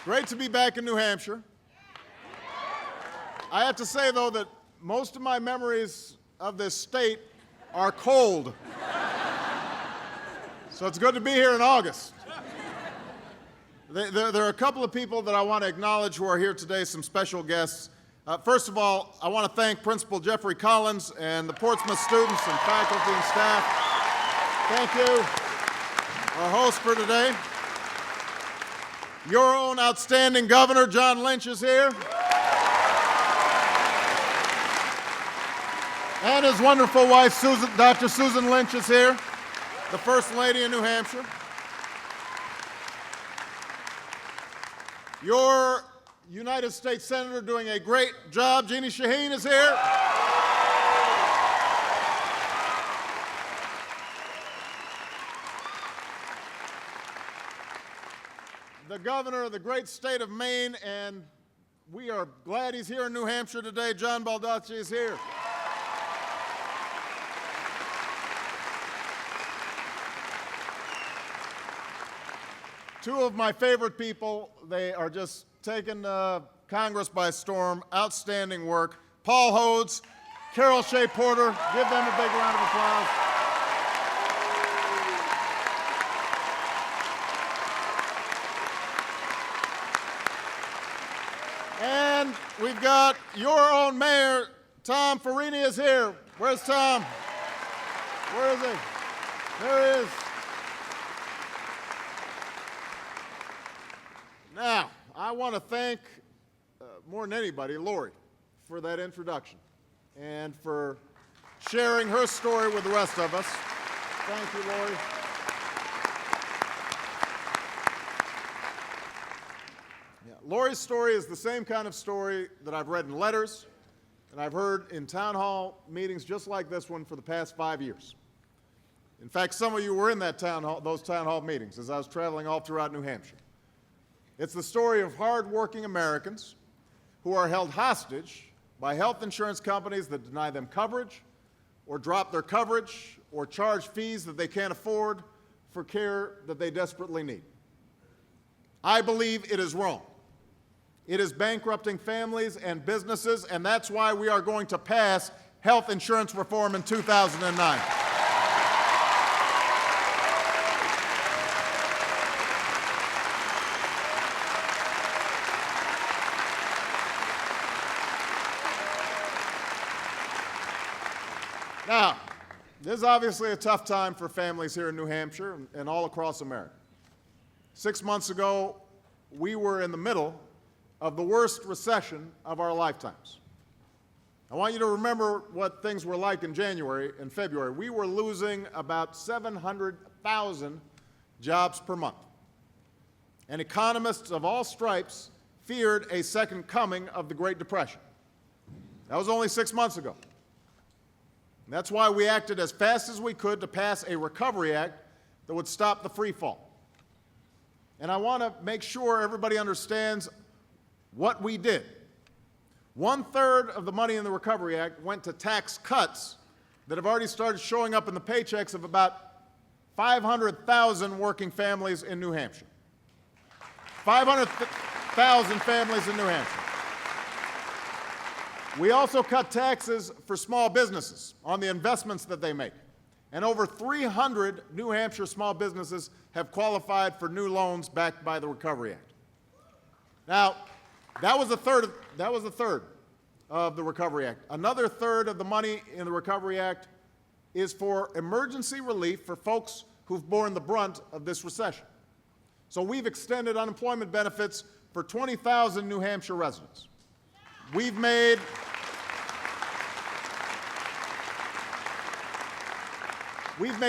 Great to be back in New Hampshire. I have to say, though, that most of my memories of this state are cold. So it's good to be here in August. There are a couple of people that I want to acknowledge who are here today, some special guests. First of all, I want to thank Principal Jeffrey Collins and the Portsmouth students and faculty and staff. Thank you. Our host for today. Your own outstanding governor, John Lynch, is here. And his wonderful wife, Dr. Susan Lynch, is here, the First Lady of New Hampshire. Your United States Senator doing a great job, Jeannie Shaheen, is here. The governor of the great state of Maine, and we are glad he's here in New Hampshire today, John Baldacci, is here. Two of my favorite people, they are just taking Congress by storm. Outstanding work. Paul Hodes, Carol Shea Porter, give them a big round of applause. And we've got your own mayor, Tom Farini, is here. Where's Tom? Where is he? There he is. Now, I want to thank, more than anybody, Lori, for that introduction and for sharing her story with the rest of us. Thank you, Lori. Yeah, Lori's story is the same kind of story that I've read in letters and I've heard in town hall meetings just like this one for the past 5 years. In fact, some of you were in those town hall meetings as I was traveling all throughout New Hampshire. It's the story of hard-working Americans who are held hostage by health insurance companies that deny them coverage or drop their coverage or charge fees that they can't afford for care that they desperately need. I believe it is wrong. It is bankrupting families and businesses, and that's why we are going to pass health insurance reform in 2009. Now, this is obviously a tough time for families here in New Hampshire and all across America. 6 months ago, we were in the middle of the worst recession of our lifetimes. I want you to remember what things were like in January and February. We were losing about 700,000 jobs per month. And economists of all stripes feared a second coming of the Great Depression. That was only 6 months ago. And that's why we acted as fast as we could to pass a Recovery Act that would stop the free fall. And I want to make sure everybody understands what we did. 1/3 of the money in the Recovery Act went to tax cuts that have already started showing up in the paychecks of about 500,000 working families in New Hampshire. 500,000 families in New Hampshire. We also cut taxes for small businesses on the investments that they make. And over 300 New Hampshire small businesses have qualified for new loans backed by the Recovery Act. Now, that was a third of the Recovery Act. Another third of the money in the Recovery Act is for emergency relief for folks who've borne the brunt of this recession. So we've extended unemployment benefits for 20,000 New Hampshire residents. We've made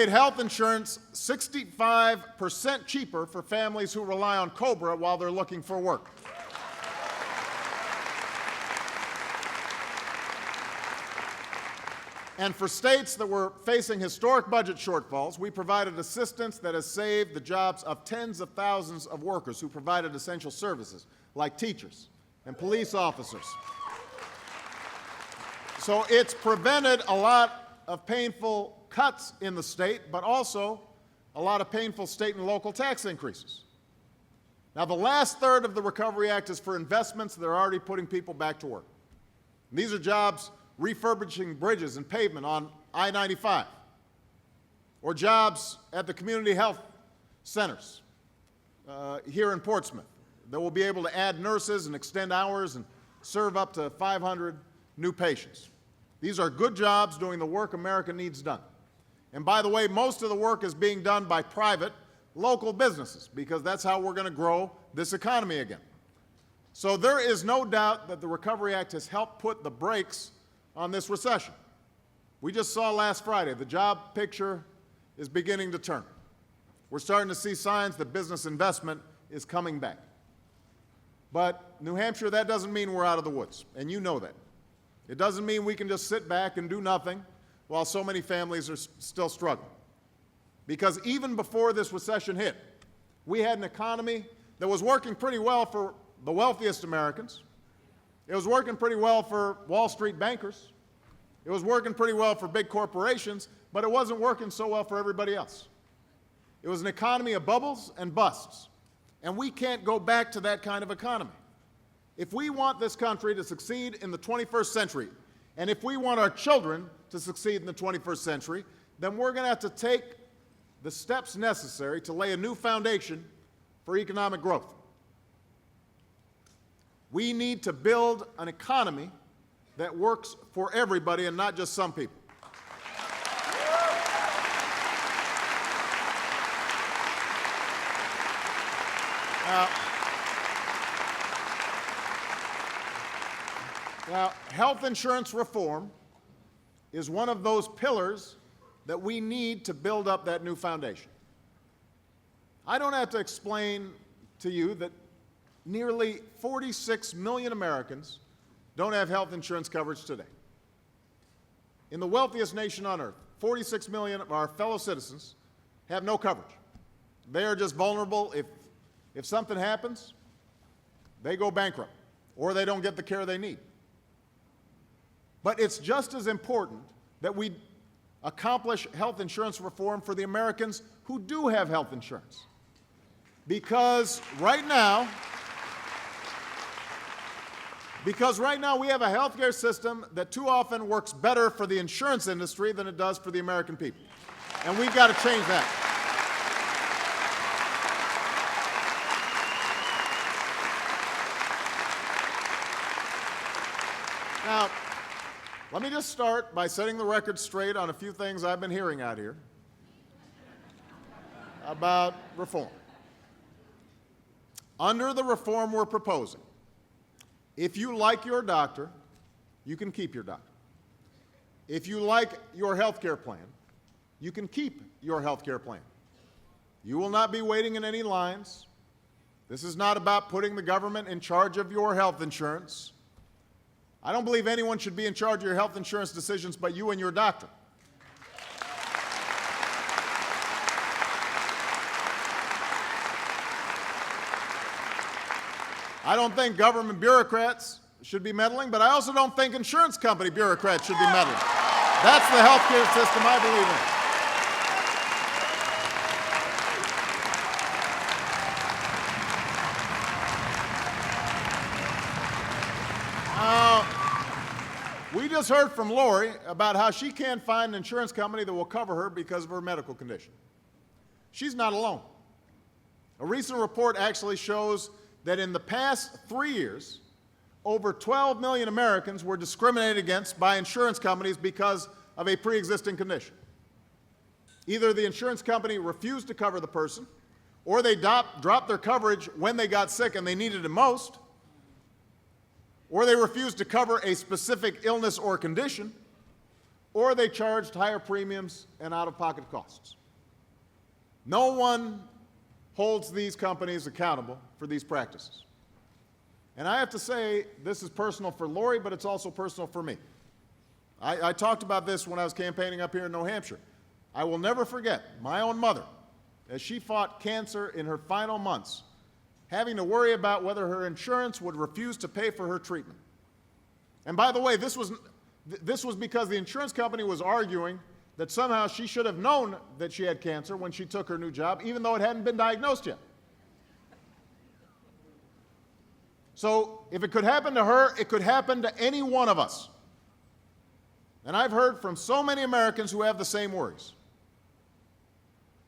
health insurance 65% cheaper for families who rely on COBRA while they're looking for work. And for states that were facing historic budget shortfalls, we provided assistance that has saved the jobs of tens of thousands of workers who provided essential services, like teachers and police officers. So it's prevented a lot of painful cuts in the state, but also a lot of painful state and local tax increases. Now, the last third of the Recovery Act is for investments that are already putting people back to work. And these are jobs refurbishing bridges and pavement on I-95, or jobs at the community health centers here in Portsmouth that will be able to add nurses and extend hours and serve up to 500 new patients. These are good jobs doing the work America needs done. And by the way, most of the work is being done by private, local businesses, because that's how we're going to grow this economy again. So there is no doubt that the Recovery Act has helped put the brakes on this recession. We just saw last Friday the job picture is beginning to turn. We're starting to see signs that business investment is coming back. But New Hampshire, that doesn't mean we're out of the woods, and you know that. It doesn't mean we can just sit back and do nothing while so many families are still struggling. Because even before this recession hit, we had an economy that was working pretty well for the wealthiest Americans. It was working pretty well for Wall Street bankers. It was working pretty well for big corporations, but it wasn't working so well for everybody else. It was an economy of bubbles and busts, and we can't go back to that kind of economy. If we want this country to succeed in the 21st century, and if we want our children to succeed in the 21st century, then we're going to have to take the steps necessary to lay a new foundation for economic growth. We need to build an economy that works for everybody and not just some people. Now, health insurance reform is one of those pillars that we need to build up that new foundation. I don't have to explain to you that nearly 46 million Americans don't have health insurance coverage today. In the wealthiest nation on earth, 46 million of our fellow citizens have no coverage. They are just vulnerable. If something happens, they go bankrupt, or they don't get the care they need. But it's just as important that we accomplish health insurance reform for the Americans who do have health insurance. Because right now we have a healthcare system that too often works better for the insurance industry than it does for the American people. And we've got to change that. Now, let me just start by setting the record straight on a few things I've been hearing out here about reform. Under the reform we're proposing, if you like your doctor, you can keep your doctor. If you like your health care plan, you can keep your health care plan. You will not be waiting in any lines. This is not about putting the government in charge of your health insurance. I don't believe anyone should be in charge of your health insurance decisions but you and your doctor. I don't think government bureaucrats should be meddling, but I also don't think insurance company bureaucrats should be meddling. That's the health care system I believe in. We just heard from Lori about how she can't find an insurance company that will cover her because of her medical condition. She's not alone. A recent report actually shows that in the past 3 years, over 12 million Americans were discriminated against by insurance companies because of a pre-existing condition. Either the insurance company refused to cover the person, or they dropped their coverage when they got sick and they needed it most, or they refused to cover a specific illness or condition, or they charged higher premiums and out-of-pocket costs. No one holds these companies accountable for these practices. And I have to say, this is personal for Lori, but it's also personal for me. I talked about this when I was campaigning up here in New Hampshire. I will never forget my own mother, as she fought cancer in her final months, having to worry about whether her insurance would refuse to pay for her treatment. And by the way, this was because the insurance company was arguing that somehow she should have known that she had cancer when she took her new job, even though it hadn't been diagnosed yet. So if it could happen to her, it could happen to any one of us. And I've heard from so many Americans who have the same worries.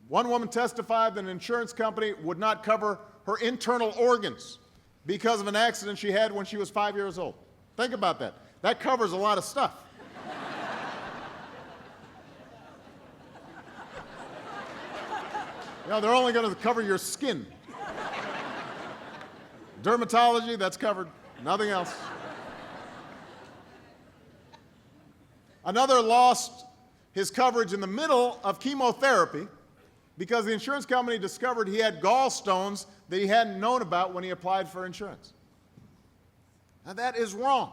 One woman testified that an insurance company would not cover her internal organs because of an accident she had when she was 5 years old. Think about that. That covers a lot of stuff. You know, they're only going to cover your skin. Dermatology, that's covered. Nothing else. Another lost his coverage in the middle of chemotherapy because the insurance company discovered he had gallstones that he hadn't known about when he applied for insurance. Now that is wrong.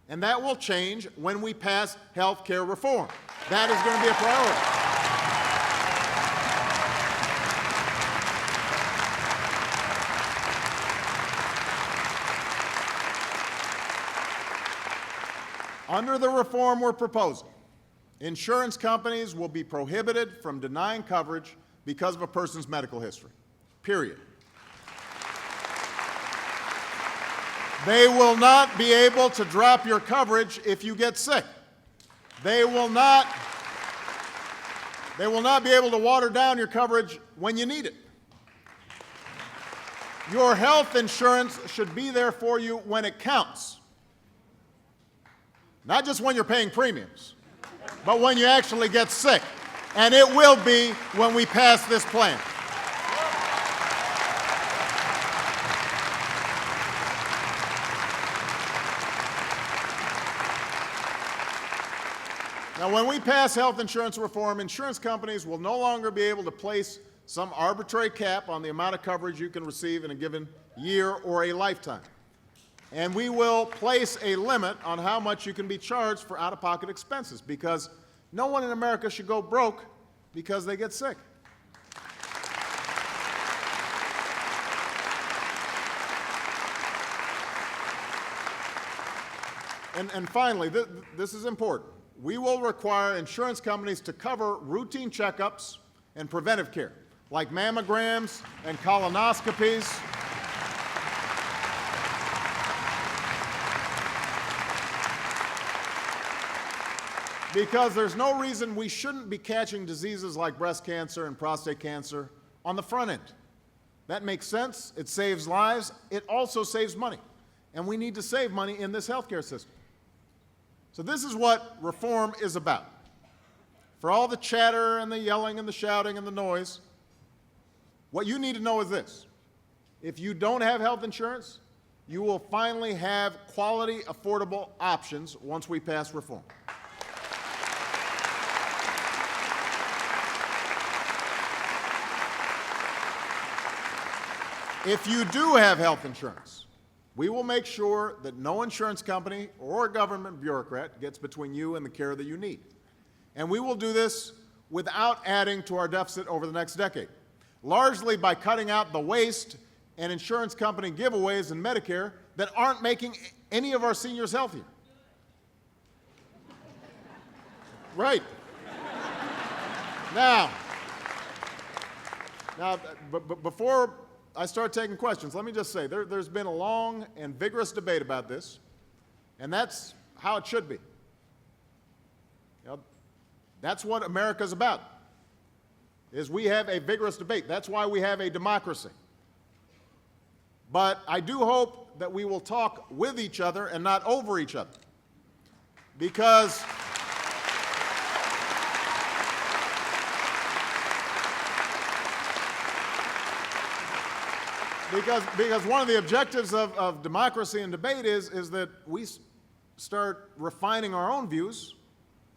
And that will change when we pass health care reform. That is going to be a priority. Under the reform we're proposing, insurance companies will be prohibited from denying coverage because of a person's medical history, period. They will not be able to drop your coverage if you get sick. They will not be able to water down your coverage when you need it. Your health insurance should be there for you when it counts. Not just when you're paying premiums, but when you actually get sick. And it will be when we pass this plan. Now, when we pass health insurance reform, insurance companies will no longer be able to place some arbitrary cap on the amount of coverage you can receive in a given year or a lifetime. And we will place a limit on how much you can be charged for out-of-pocket expenses, because no one in America should go broke because they get sick. And finally, this is important. We will require insurance companies to cover routine checkups and preventive care, like mammograms and colonoscopies. Because there's no reason we shouldn't be catching diseases like breast cancer and prostate cancer on the front end. That makes sense. It saves lives. It also saves money. And we need to save money in this healthcare system. So this is what reform is about. For all the chatter and the yelling and the shouting and the noise, what you need to know is this. If you don't have health insurance, you will finally have quality, affordable options once we pass reform. If you do have health insurance, we will make sure that no insurance company or government bureaucrat gets between you and the care that you need. And we will do this without adding to our deficit over the next decade, largely by cutting out the waste and insurance company giveaways in Medicare that aren't making any of our seniors healthier. Right. Now, before I start taking questions, let me just say, there's been a long and vigorous debate about this, and that's how it should be. You know, that's what America's about, is we have a vigorous debate. That's why we have a democracy. But I do hope that we will talk with each other and not over each other, because one of the objectives of democracy and debate is that we start refining our own views,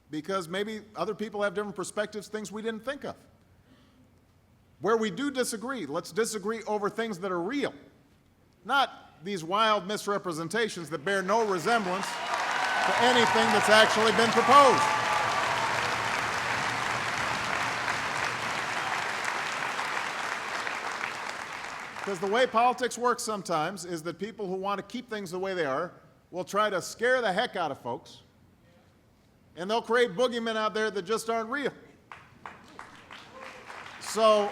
because maybe other people have different perspectives, things we didn't think of. Where we do disagree, let's disagree over things that are real, not these wild misrepresentations that bear no resemblance to anything that's actually been proposed. Because the way politics works sometimes is that people who want to keep things the way they are will try to scare the heck out of folks, and they'll create boogeymen out there that just aren't real. So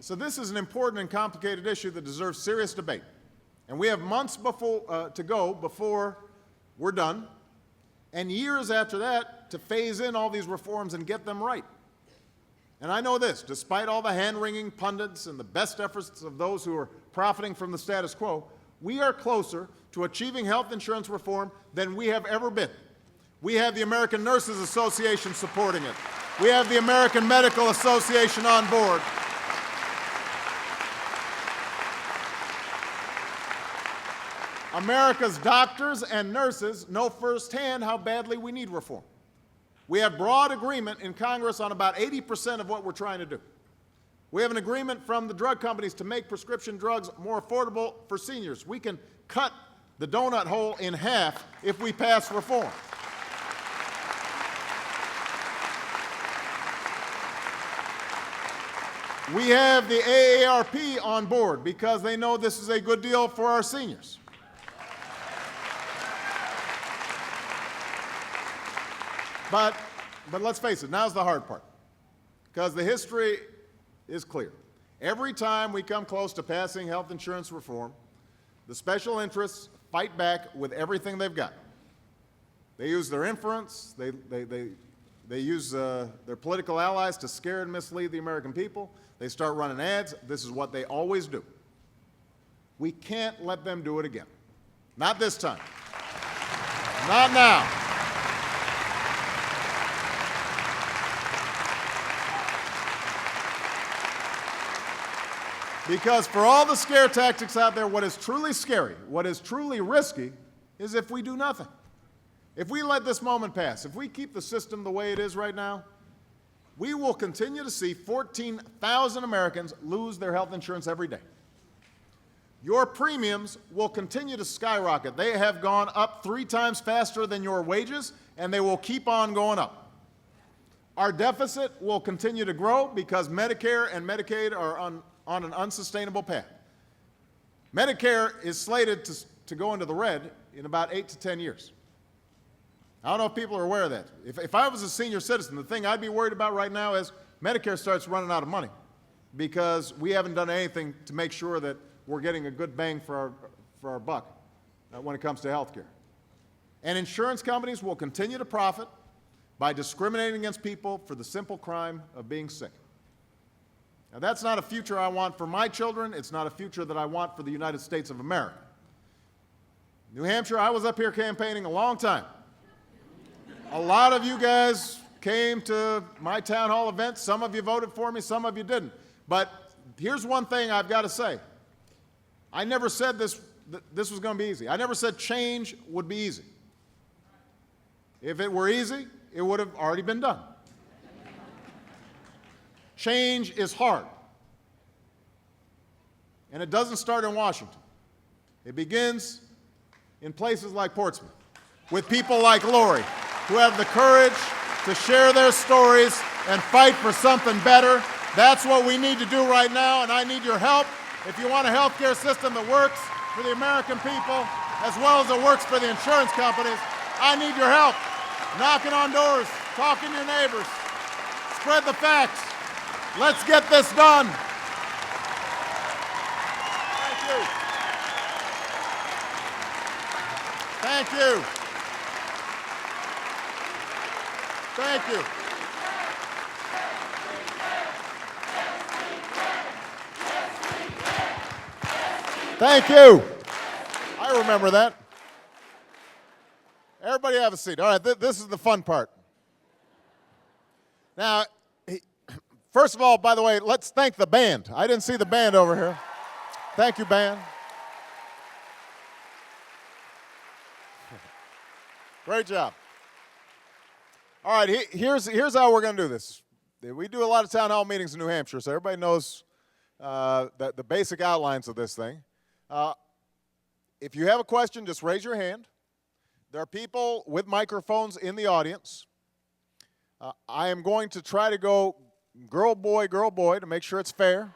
So this is an important and complicated issue that deserves serious debate. And we have months to go before we're done, and years after that to phase in all these reforms and get them right. And I know this, despite all the hand-wringing pundits and the best efforts of those who are profiting from the status quo, we are closer to achieving health insurance reform than we have ever been. We have the American Nurses Association supporting it. We have the American Medical Association on board. America's doctors and nurses know firsthand how badly we need reform. We have broad agreement in Congress on about 80% of what we're trying to do. We have an agreement from the drug companies to make prescription drugs more affordable for seniors. We can cut the donut hole in half if we pass reform. We have the AARP on board because they know this is a good deal for our seniors. But let's face it, now's the hard part, because the history is clear. Every time we come close to passing health insurance reform, the special interests fight back with everything they've got. They use their influence, they use their political allies to scare and mislead the American people. They start running ads. This is what they always do. We can't let them do it again. Not this time. Not now. Because for all the scare tactics out there, what is truly scary, what is truly risky, is if we do nothing. If we let this moment pass, if we keep the system the way it is right now, we will continue to see 14,000 Americans lose their health insurance every day. Your premiums will continue to skyrocket. They have gone up 3 times faster than your wages, and they will keep on going up. Our deficit will continue to grow because Medicare and Medicaid are on an unsustainable path. Medicare is slated to go into the red in about 8 to 10 years. I don't know if people are aware of that. If I was a senior citizen, the thing I'd be worried about right now is Medicare starts running out of money because we haven't done anything to make sure that we're getting a good bang for our buck when it comes to health care. And insurance companies will continue to profit by discriminating against people for the simple crime of being sick. Now, that's not a future I want for my children. It's not a future that I want for the United States of America. New Hampshire, I was up here campaigning a long time. A lot of you guys came to my town hall events. Some of you voted for me, some of you didn't. But here's one thing I've got to say. I never said this was going to be easy. I never said change would be easy. If it were easy, it would have already been done. Change is hard. And it doesn't start in Washington. It begins in places like Portsmouth, with people like Lori, who have the courage to share their stories and fight for something better. That's what we need to do right now, and I need your help. If you want a health care system that works for the American people, as well as it works for the insurance companies, I need your help. Knocking on doors, talking to your neighbors, spread the facts. Let's get this done. Thank you. Thank you. Thank you. Thank you. I remember that. Everybody have a seat. All right, this is the fun part. Now, first of all, by the way, let's thank the band. I didn't see the band over here. Thank you, band. Great job. All right, here's how we're going to do this. We do a lot of town hall meetings in New Hampshire, so everybody knows the basic outlines of this thing. If you have a question, just raise your hand. There are people with microphones in the audience. I am going to try to go girl, boy, to make sure it's fair.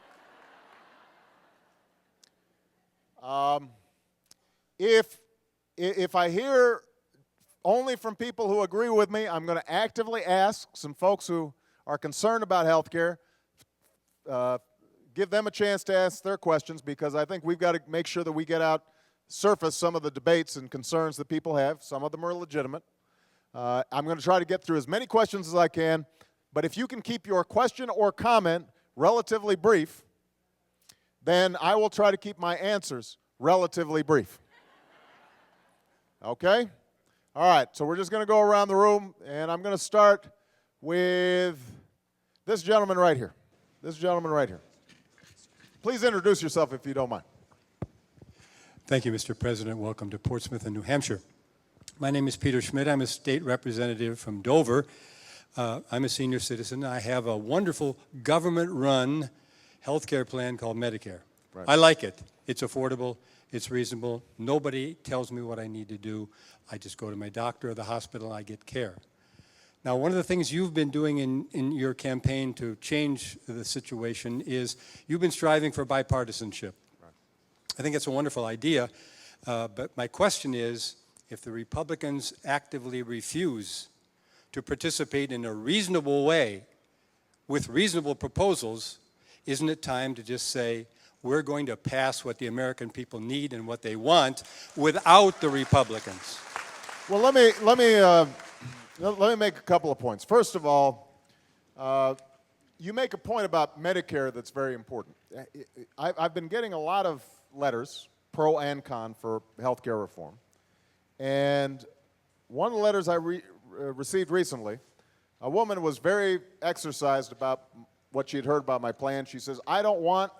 If I hear only from people who agree with me, I'm going to actively ask some folks who are concerned about health care, give them a chance to ask their questions, because I think we've got to make sure that we get out, surface some of the debates and concerns that people have. Some of them are legitimate. I'm going to try to get through as many questions as I can, but if you can keep your question or comment relatively brief, then I will try to keep my answers relatively brief. Okay? All right, so we're just going to go around the room, and I'm going to start with this gentleman right here. This gentleman right here. Please introduce yourself if you don't mind. Thank you, Mr. President. Welcome to Portsmouth and New Hampshire. My name is Peter Schmidt. I'm a state representative from Dover. I'm a senior citizen. I have a wonderful government-run health care plan called Medicare. Right. I like it. It's affordable. It's reasonable. Nobody tells me what I need to do. I just go to my doctor or the hospital and I get care. Now, one of the things you've been doing in your campaign to change the situation is you've been striving for bipartisanship. Right. I think it's a wonderful idea, but my question is, if the Republicans actively refuse to participate in a reasonable way with reasonable proposals, isn't it time to just say, we're going to pass what the American people need and what they want without the Republicans? Well, let me make a couple of points. First of all, you make a point about Medicare that's very important. I've been getting a lot of letters, pro and con, for health care reform. And one of the letters I received recently, a woman was very exercised about what she had heard about my plan. She says, I don't want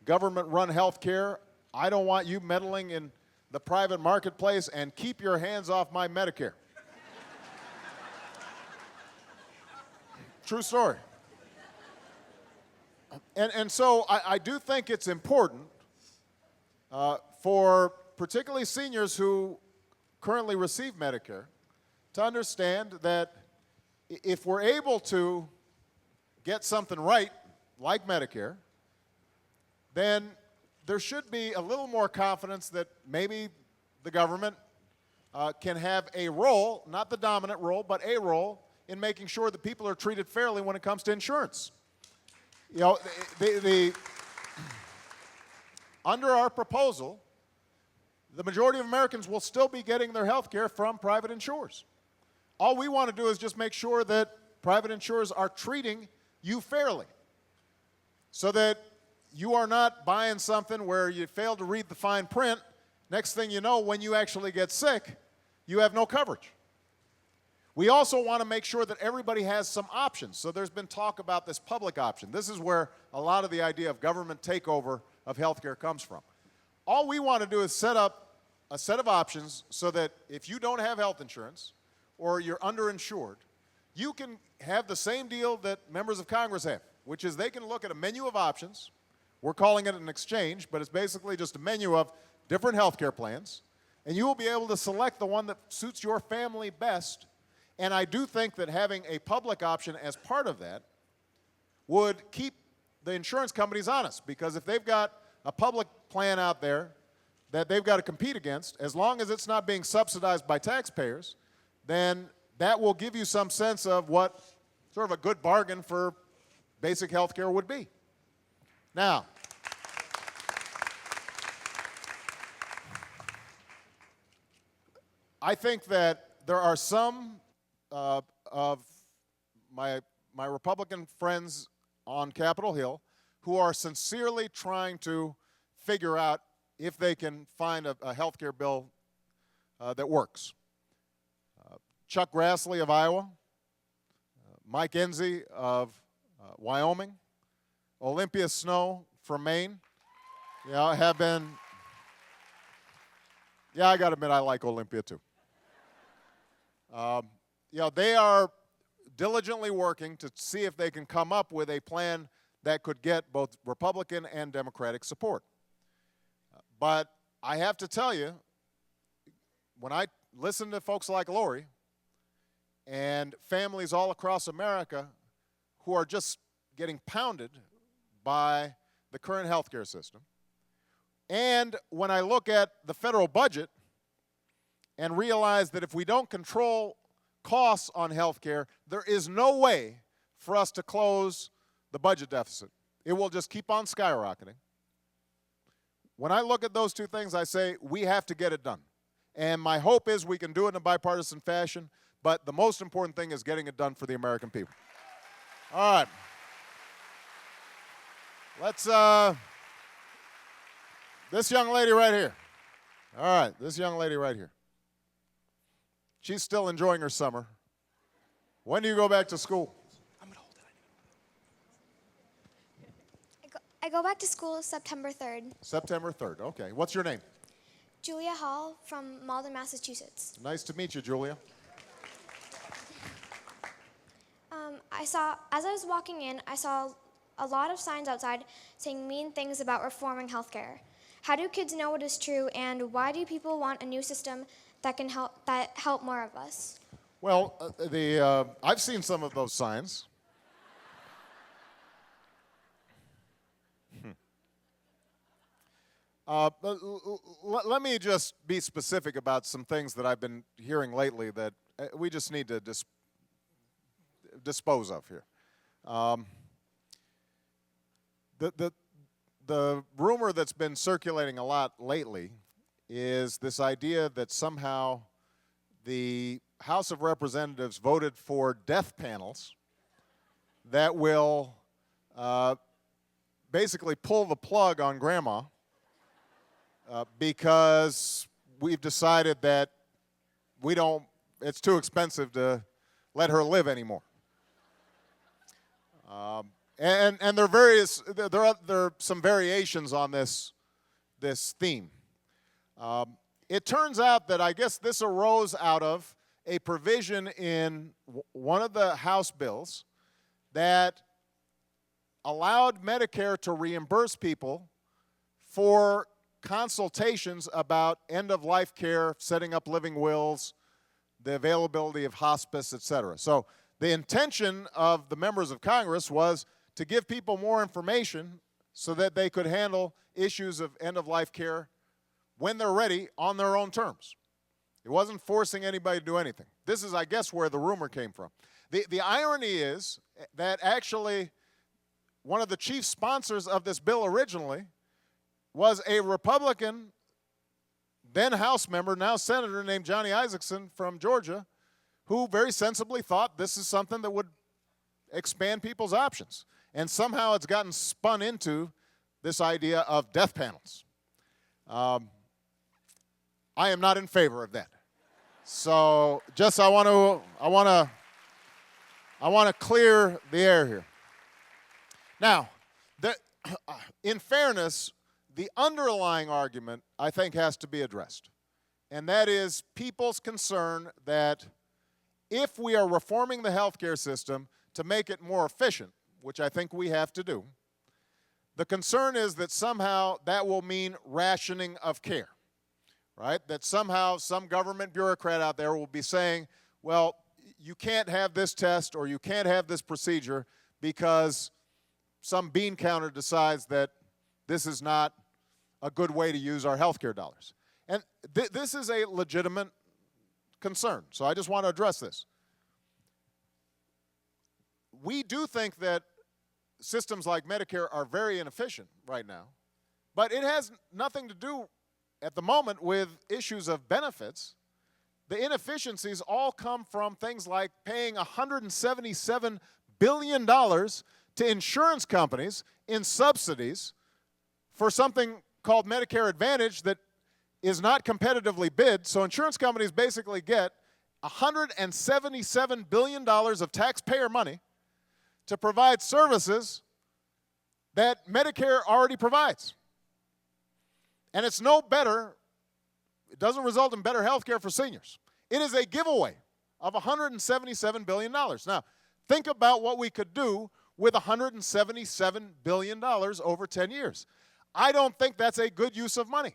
government-run health care. I don't want you meddling in the private marketplace, and keep your hands off my Medicare. True story. And so I do think it's important for particularly seniors who currently receive Medicare to understand that if we're able to get something right, like Medicare, then there should be a little more confidence that maybe the government can have a role, not the dominant role, but a role in making sure that people are treated fairly when it comes to insurance. You know, under our proposal, the majority of Americans will still be getting their health care from private insurers. All we want to do is just make sure that private insurers are treating you fairly, so that you are not buying something where you fail to read the fine print. Next thing you know, when you actually get sick, you have no coverage. We also want to make sure that everybody has some options. So there's been talk about this public option. This is where a lot of the idea of government takeover of healthcare comes from. All we want to do is set up a set of options so that if you don't have health insurance or you're underinsured, you can have the same deal that members of Congress have, which is they can look at a menu of options. We're calling it an exchange, but it's basically just a menu of different health care plans, and you will be able to select the one that suits your family best. And I do think that having a public option as part of that would keep the insurance companies honest, because if they've got a public plan out there that they've got to compete against, as long as it's not being subsidized by taxpayers, then that will give you some sense of what sort of a good bargain for basic health care would be. Now, I think that there are some of my Republican friends on Capitol Hill who are sincerely trying to figure out if they can find a health care bill that works. Chuck Grassley of Iowa, Mike Enzi of Wyoming, Olympia Snow from Maine, have been, I got to admit I like Olympia too. They are diligently working to see if they can come up with a plan that could get both Republican and Democratic support. But I have to tell you, when I listen to folks like Lori and families all across America who are just getting pounded by the current health care system, and when I look at the federal budget and realize that if we don't control costs on health care, there is no way for us to close the budget deficit. it will just keep on skyrocketing. When I look at those two things, I say we have to get it done. And my hope is we can do it in a bipartisan fashion, but the most important thing is getting it done for the American people. All right. Let's, this young lady right here. All right, this young lady right here. She's still enjoying her summer. When do you go back to school? I go back to school September 3rd. September 3rd, okay. What's your name? Julia Hall from Malden, Massachusetts. Nice to meet you, Julia. As I was walking in, I saw a lot of signs outside saying mean things about reforming healthcare. How do kids know what is true, and why do people want a new system that can help more of us? Well, I've seen some of those signs. Let me just be specific about some things that I've been hearing lately that we just need to dispose of here. The rumor that's been circulating a lot lately is this idea that somehow the House of Representatives voted for death panels that will basically pull the plug on Grandma because we've decided that it's too expensive to let her live anymore. And there are some variations on this theme. It turns out that I guess this arose out of a provision in one of the House bills that allowed Medicare to reimburse people for consultations about end-of-life care, setting up living wills, the availability of hospice, et cetera. So the intention of the members of Congress was to give people more information so that they could handle issues of end-of-life care when they're ready on their own terms. It wasn't forcing anybody to do anything. This is, I guess, where the rumor came from. The irony is that actually one of the chief sponsors of this bill originally was a Republican, then House member, now Senator, named Johnny Isakson from Georgia, who very sensibly thought this is something that would expand people's options. And somehow it's gotten spun into this idea of death panels. I am not in favor of that. So just I want to clear the air here. Now, in fairness, the underlying argument, I think, has to be addressed. And that is people's concern that if we are reforming the healthcare system to make it more efficient, which I think we have to do, the concern is that somehow that will mean rationing of care, right? That somehow some government bureaucrat out there will be saying, well, you can't have this test or you can't have this procedure because some bean counter decides that this is not a good way to use our healthcare dollars. And this is a legitimate concern, so I just want to address this. We do think that systems like Medicare are very inefficient right now, but it has nothing to do at the moment with issues of benefits. The inefficiencies all come from things like paying $177 billion to insurance companies in subsidies for something called Medicare Advantage that is not competitively bid. So insurance companies basically get $177 billion of taxpayer money to provide services that Medicare already provides. And it's no better, it doesn't result in better health care for seniors. It is a giveaway of $177 billion. Now, think about what we could do with $177 billion over 10 years. I don't think that's a good use of money.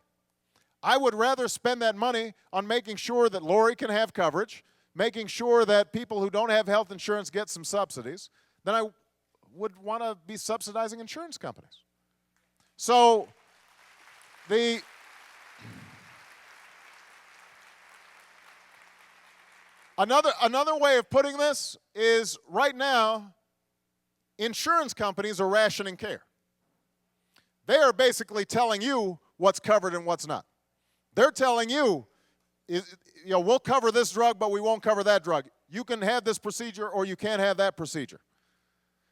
I would rather spend that money on making sure that Lori can have coverage, making sure that people who don't have health insurance get some subsidies, than I would want to be subsidizing insurance companies. So another way of putting this is right now, insurance companies are rationing care. they are basically telling you what's covered and what's not. They're telling you, we'll cover this drug, but we won't cover that drug. You can have this procedure or you can't have that procedure.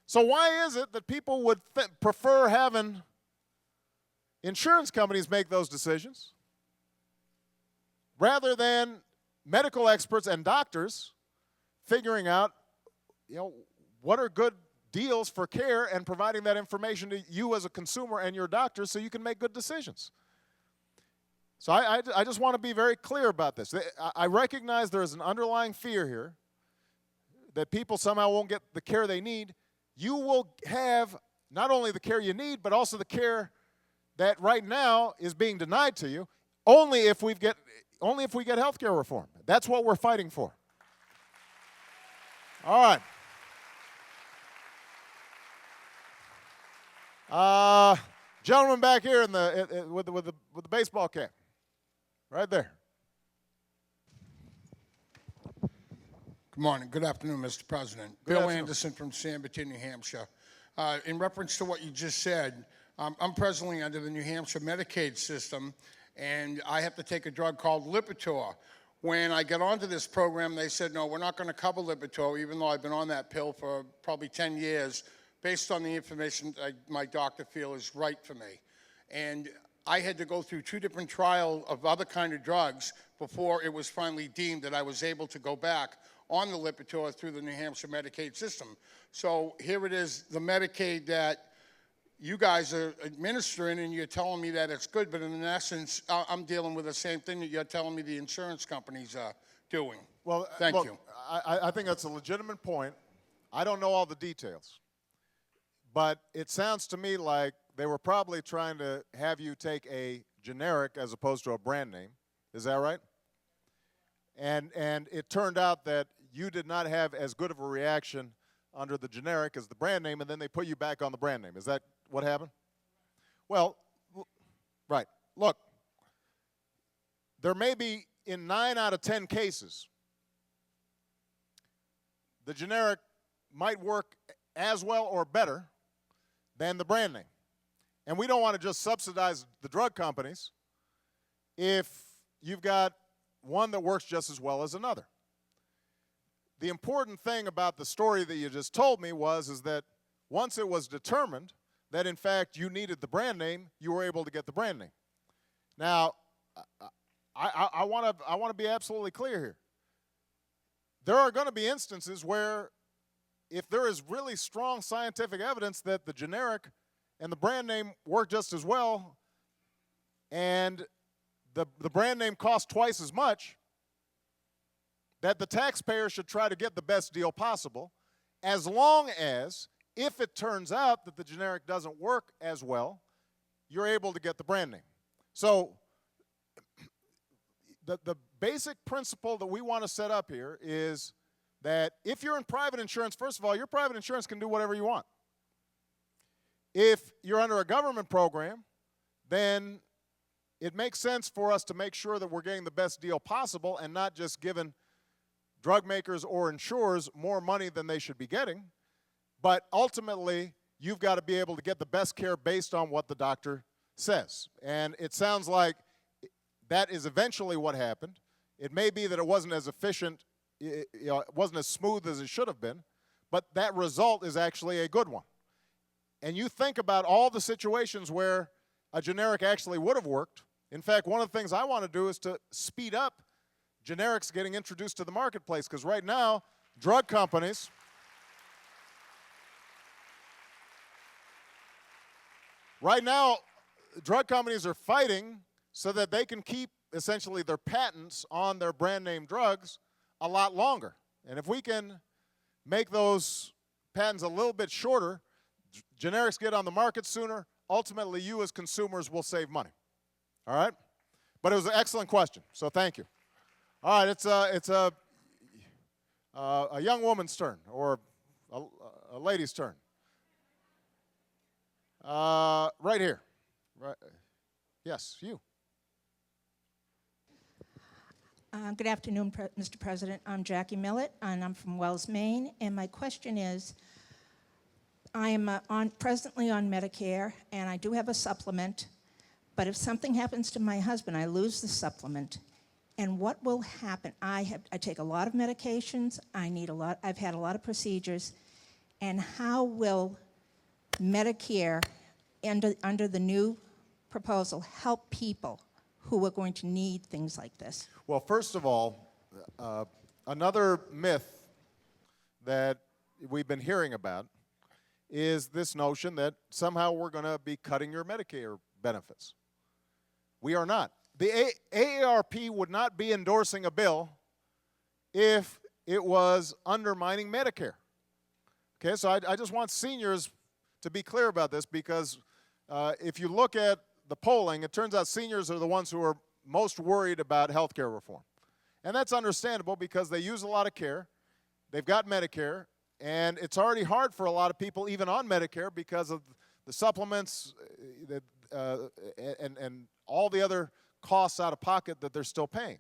So why is it that people would prefer having insurance companies make those decisions rather than medical experts and doctors figuring out, what are good deals for care and providing that information to you as a consumer and your doctor so you can make good decisions? So I just want to be very clear about this. I recognize there is an underlying fear here that people somehow won't get the care they need. You will have not only the care you need, but also the care that right now is being denied to you only if we get health care reform. That's what we're fighting for. All right. Gentleman back here with the baseball cap. Right there. Good morning. Good afternoon, Mr. President. Good Bill afternoon. Anderson from Sanborn, New Hampshire. In reference to what you just said, I'm presently under the New Hampshire Medicaid system, and I have to take a drug called Lipitor. When I got onto this program, they said, no, we're not going to cover Lipitor, even though I've been on that pill for probably 10 years, based on the information my doctor feels is right for me. And I had to go through 2 different trials of other kind of drugs before it was finally deemed that I was able to go back on the Lipitor through the New Hampshire Medicaid system. So here it is, the Medicaid that you guys are administering, and you're telling me that it's good, but in essence, I'm dealing with the same thing that you're telling me the insurance companies are doing. Well, Thank look, you. I think that's a legitimate point. I don't know all the details, but it sounds to me like they were probably trying to have you take a generic as opposed to a brand name. Is that right? And it turned out that you did not have as good of a reaction under the generic as the brand name, and then they put you back on the brand name. Is that what happened? Well, right. Look, there may be, in 9 out of 10 cases, the generic might work as well or better than the brand name. And we don't want to just subsidize the drug companies if you've got one that works just as well as another. The important thing about the story that you just told me is that once it was determined that in fact you needed the brand name, you were able to get the brand name. Now, I want to be absolutely clear here. There are going to be instances where if there is really strong scientific evidence that the generic and the brand name work just as well, and the brand name costs twice as much, that the taxpayer should try to get the best deal possible, as long as, if it turns out that the generic doesn't work as well, you're able to get the brand name. So the basic principle that we want to set up here is that if you're in private insurance, first of all, your private insurance can do whatever you want. If you're under a government program, then it makes sense for us to make sure that we're getting the best deal possible and not just giving drug makers or insurers more money than they should be getting. But ultimately, you've got to be able to get the best care based on what the doctor says. And it sounds like that is eventually what happened. It may be that it wasn't as efficient, it wasn't as smooth as it should have been, but that result is actually a good one. And you think about all the situations where a generic actually would have worked. In fact, one of the things I want to do is to speed up generics getting introduced to the marketplace, because right now, drug companies are fighting so that they can keep essentially their patents on their brand name drugs a lot longer. And if we can make those patents a little bit shorter, generics get on the market sooner, ultimately you as consumers will save money. All right? But it was an excellent question, so thank you. All right, it's a young woman's turn, or a lady's turn. Right here. Right. Yes, you. Good afternoon, Mr. President. I'm Jackie Millett, and I'm from Wells, Maine. And my question is, I am presently on Medicare, and I do have a supplement. But if something happens to my husband, I lose the supplement. And what will happen? I take a lot of medications. I've had a lot of procedures. And how will Medicare, under the new proposal, help people who are going to need things like this? Well, first of all, another myth that we've been hearing about is this notion that somehow we're going to be cutting your Medicare benefits. We are not. The AARP would not be endorsing a bill if it was undermining Medicare. Okay, so I just want seniors to be clear about this, because if you look at the polling, it turns out seniors are the ones who are most worried about health care reform. And that's understandable because they use a lot of care, they've got Medicare, and it's already hard for a lot of people even on Medicare because of the supplements and all the other costs out of pocket that they're still paying.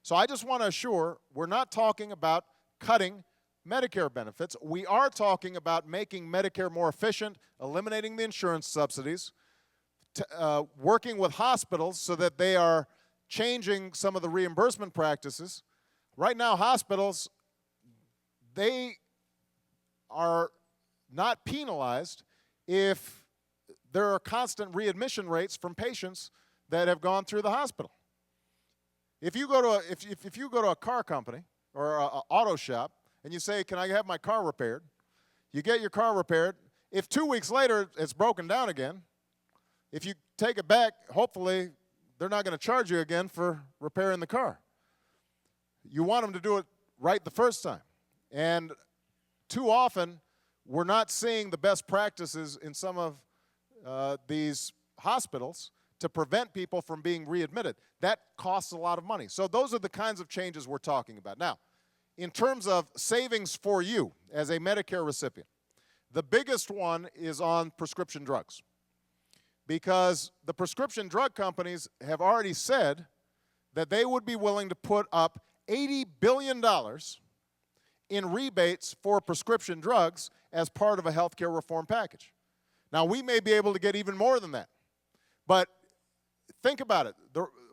So I just want to assure we're not talking about cutting Medicare benefits. We are talking about making Medicare more efficient, eliminating the insurance subsidies, working with hospitals so that they are changing some of the reimbursement practices. Right now, hospitals, they are not penalized if there are constant readmission rates from patients that have gone through the hospital. If you go to a car company or an auto shop and you say, "Can I have my car repaired?" You get your car repaired. If 2 weeks later it's broken down again, if you take it back, hopefully they're not going to charge you again for repairing the car. You want them to do it right the first time. And too often, we're not seeing the best practices in some of these hospitals to prevent people from being readmitted. That costs a lot of money. So those are the kinds of changes we're talking about. Now, in terms of savings for you as a Medicare recipient, the biggest one is on prescription drugs, because the prescription drug companies have already said that they would be willing to put up $80 billion in rebates for prescription drugs as part of a health care reform package. Now, we may be able to get even more than that, but think about it.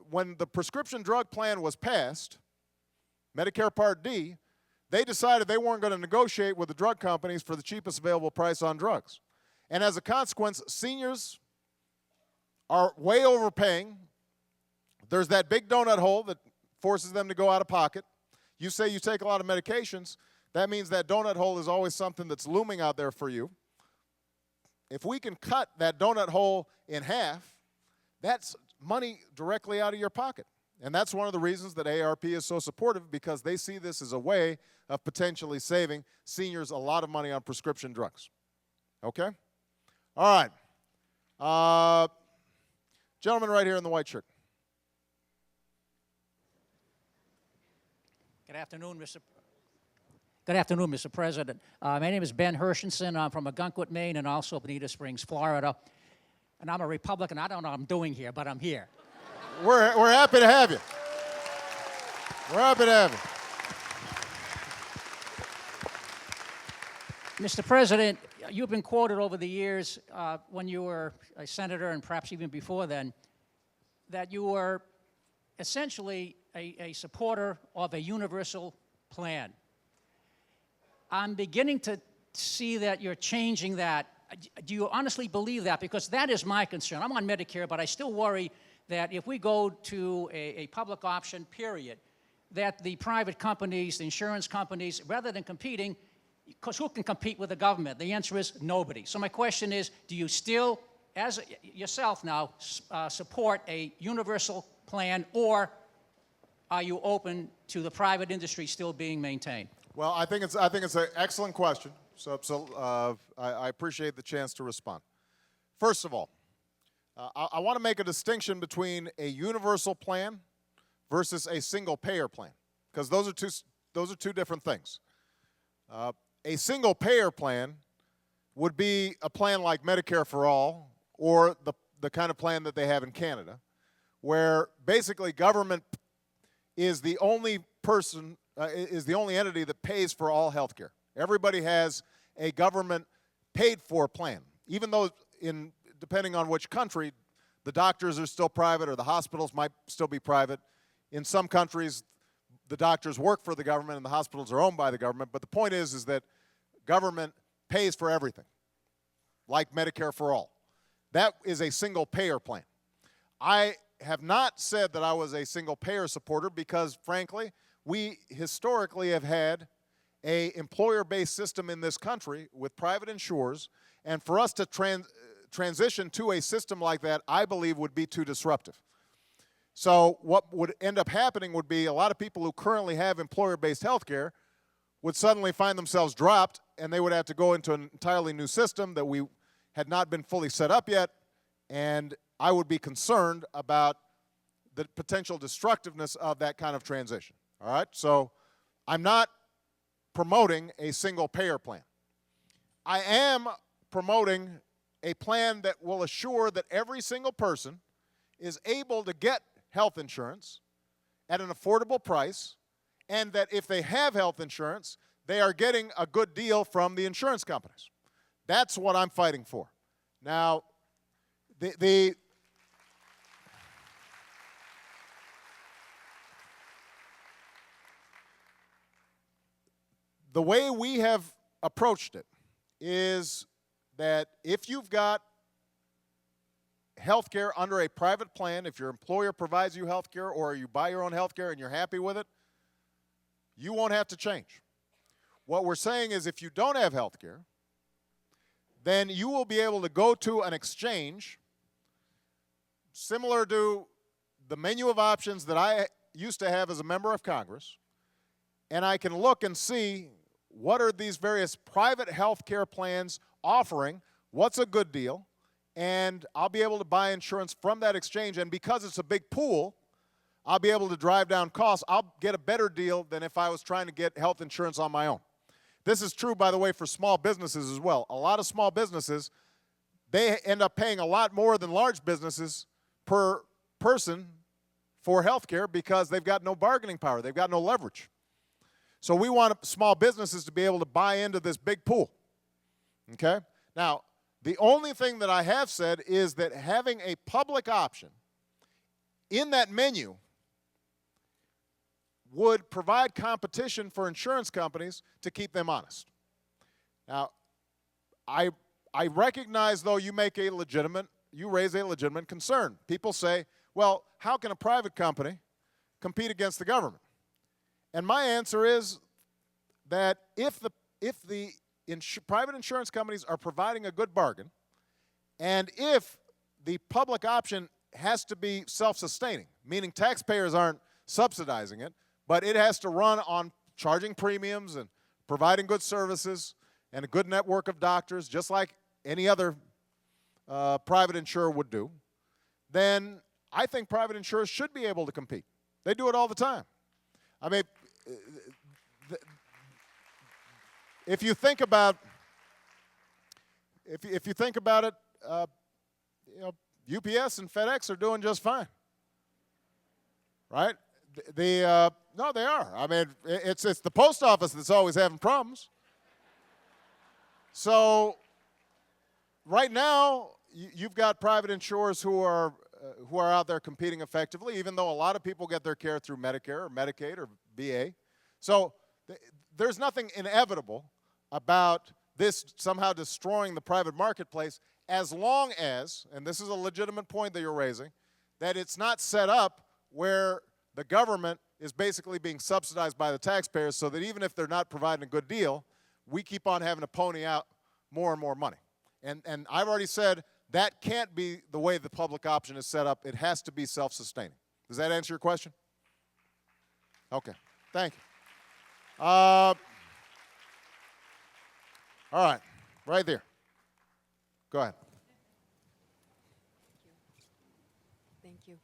When the prescription drug plan was passed, Medicare Part D, they decided they weren't going to negotiate with the drug companies for the cheapest available price on drugs. And as a consequence, seniors are way overpaying. There's that big donut hole that forces them to go out of pocket. You say you take a lot of medications, that means that donut hole is always something that's looming out there for you. If we can cut that donut hole in half, that's money directly out of your pocket. And that's one of the reasons that AARP is so supportive, because they see this as a way of potentially saving seniors a lot of money on prescription drugs. Okay? All right. Gentleman right here in the white shirt. Good afternoon, Mr. President. My name is Ben Hershenson. I'm from Agunquit, Maine, and also Bonita Springs, Florida. And I'm a Republican. I don't know what I'm doing here, but I'm here. We're happy to have you. We're happy to have you. Mr. President, you've been quoted over the years when you were a senator, and perhaps even before then, that you were essentially a supporter of a universal plan. I'm beginning to see that you're changing that. Do you honestly believe that? Because that is my concern. I'm on Medicare, but I still worry that if we go to a public option, period, that the private companies, the insurance companies, rather than competing, because who can compete with the government? The answer is nobody. So my question is, do you still, as yourself now, support a universal plan, or are you open to the private industry still being maintained? Well, I think it's an excellent question. So I appreciate the chance to respond. First of all, I want to make a distinction between a universal plan versus a single payer plan, because those are two different things. A single payer plan would be a plan like Medicare for All, or the kind of plan that they have in Canada, where basically government is the only entity that pays for all health care. Everybody has a government paid for plan. Even though depending on which country, the doctors are still private or the hospitals might still be private. In some countries, the doctors work for the government and the hospitals are owned by the government. But the point is that government pays for everything, like Medicare for all. That is a single payer plan. I have not said that I was a single payer supporter because, frankly, we historically have had a employer-based system in this country with private insurers, and for us to transition to a system like that, I believe would be too disruptive. So what would end up happening would be a lot of people who currently have employer-based health care would suddenly find themselves dropped, and they would have to go into an entirely new system that we had not been fully set up yet, and I would be concerned about the potential destructiveness of that kind of transition. All right? So I'm not promoting a single payer plan. I am promoting a plan that will assure that every single person is able to get health insurance at an affordable price, and that if they have health insurance, they are getting a good deal from the insurance companies. That's what I'm fighting for. Now, the way we have approached it is that if you've got health care under a private plan, if your employer provides you health care or you buy your own health care and you're happy with it, you won't have to change. What we're saying is if you don't have health care, then you will be able to go to an exchange similar to the menu of options that I used to have as a member of Congress, and I can look and see what are these various private health care plans offering, what's a good deal, and I'll be able to buy insurance from that exchange, and because it's a big pool, I'll be able to drive down costs. I'll get a better deal than if I was trying to get health insurance on my own. This is true, by the way, for small businesses as well. A lot of small businesses, they end up paying a lot more than large businesses per person for health care because they've got no bargaining power. They've got no leverage. So we want small businesses to be able to buy into this big pool. Okay? Now, the only thing that I have said is that having a public option in that menu would provide competition for insurance companies to keep them honest. Now, I recognize, though, you raise a legitimate concern. People say, well, how can a private company compete against the government? And my answer is that if the private insurance companies are providing a good bargain, and if the public option has to be self-sustaining, meaning taxpayers aren't subsidizing it, but it has to run on charging premiums and providing good services and a good network of doctors, just like any other private insurer would do, then I think private insurers should be able to compete. They do it all the time. I mean, if you think about it, UPS and FedEx are doing just fine, right? No, they are. I mean, it's the post office that's always having problems. So, right now, you've got private insurers who are out there competing effectively, even though a lot of people get their care through Medicare or Medicaid or VA. So, there's nothing inevitable about this somehow destroying the private marketplace, as long as, and this is a legitimate point that you're raising, that it's not set up where the government is basically being subsidized by the taxpayers, so that even if they're not providing a good deal, we keep on having to pony out more and more money. And I've already said that can't be the way the public option is set up. It has to be self-sustaining. Does that answer your question? Okay, thank you. All right, right there. Go ahead. Thank you.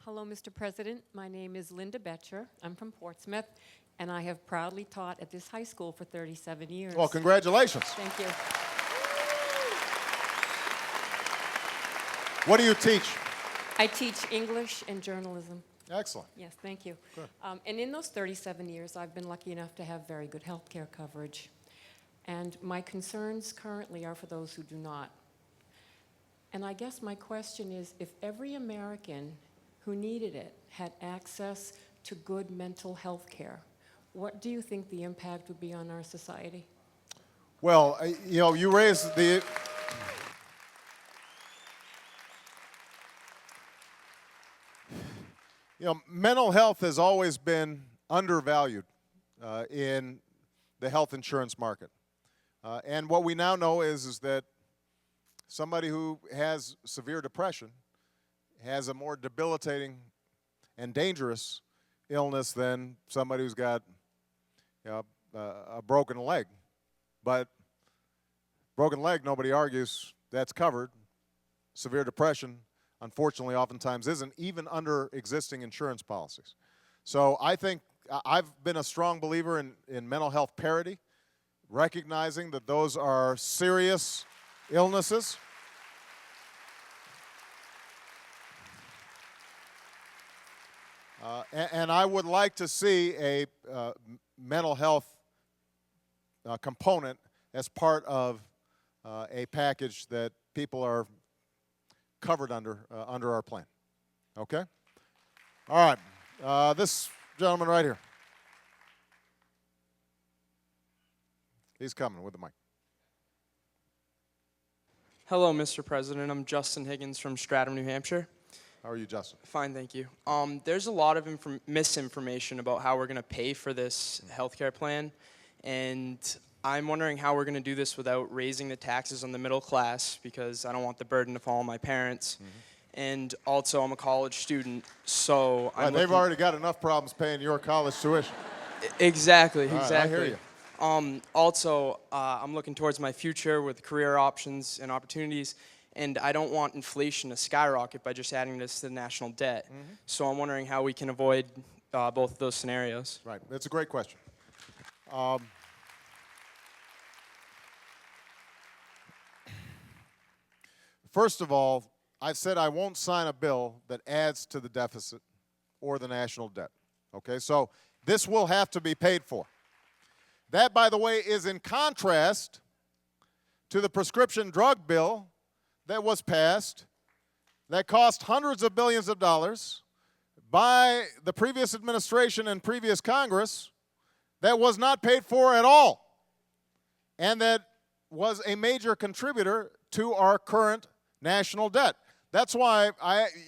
Hello, Mr. President. My name is Linda Betcher. I'm from Portsmouth, and I have proudly taught at this high school for 37 years. Well, congratulations. Thank you. What do you teach? I teach English and journalism. Excellent. Yes, thank you. Good. And in those 37 years, I've been lucky enough to have very good health care coverage. And my concerns currently are for those who do not. And I guess my question is, if every American who needed it had access to good mental health care, what do you think the impact would be on our society? Well, you raised the. Mental health has always been undervalued in the health insurance market. And what we now know is that somebody who has severe depression has a more debilitating and dangerous illness than somebody who's got a broken leg. But broken leg, nobody argues, that's covered. Severe depression, unfortunately, oftentimes isn't, even under existing insurance policies. So I think I've been a strong believer in mental health parity, recognizing that those are serious illnesses. And I would like to see a mental health component as part of a package that people are covered under our plan. Okay? All right. This gentleman right here. He's coming with the mic. Hello, Mr. President. I'm Justin Higgins from Stratham, New Hampshire. How are you, Justin? Fine, thank you. There's a lot of misinformation about how we're going to pay for this healthcare plan, and I'm wondering how we're going to do this without raising the taxes on the middle class, because I don't want the burden to fall on my parents. And also, I'm a college student, so They've already got enough problems paying your college tuition. Exactly, All right, exactly. I hear you. Also, I'm looking towards my future with career options and opportunities, and I don't want inflation to skyrocket by just adding this to the national debt. So I'm wondering how we can avoid both of those scenarios. Right. That's a great question. First of all, I said I won't sign a bill that adds to the deficit or the national debt. Okay, so this will have to be paid for. That, by the way, is in contrast to the prescription drug bill that was passed that cost hundreds of billions of dollars by the previous administration and previous Congress that was not paid for at all, and that was a major contributor to our current national debt. That's why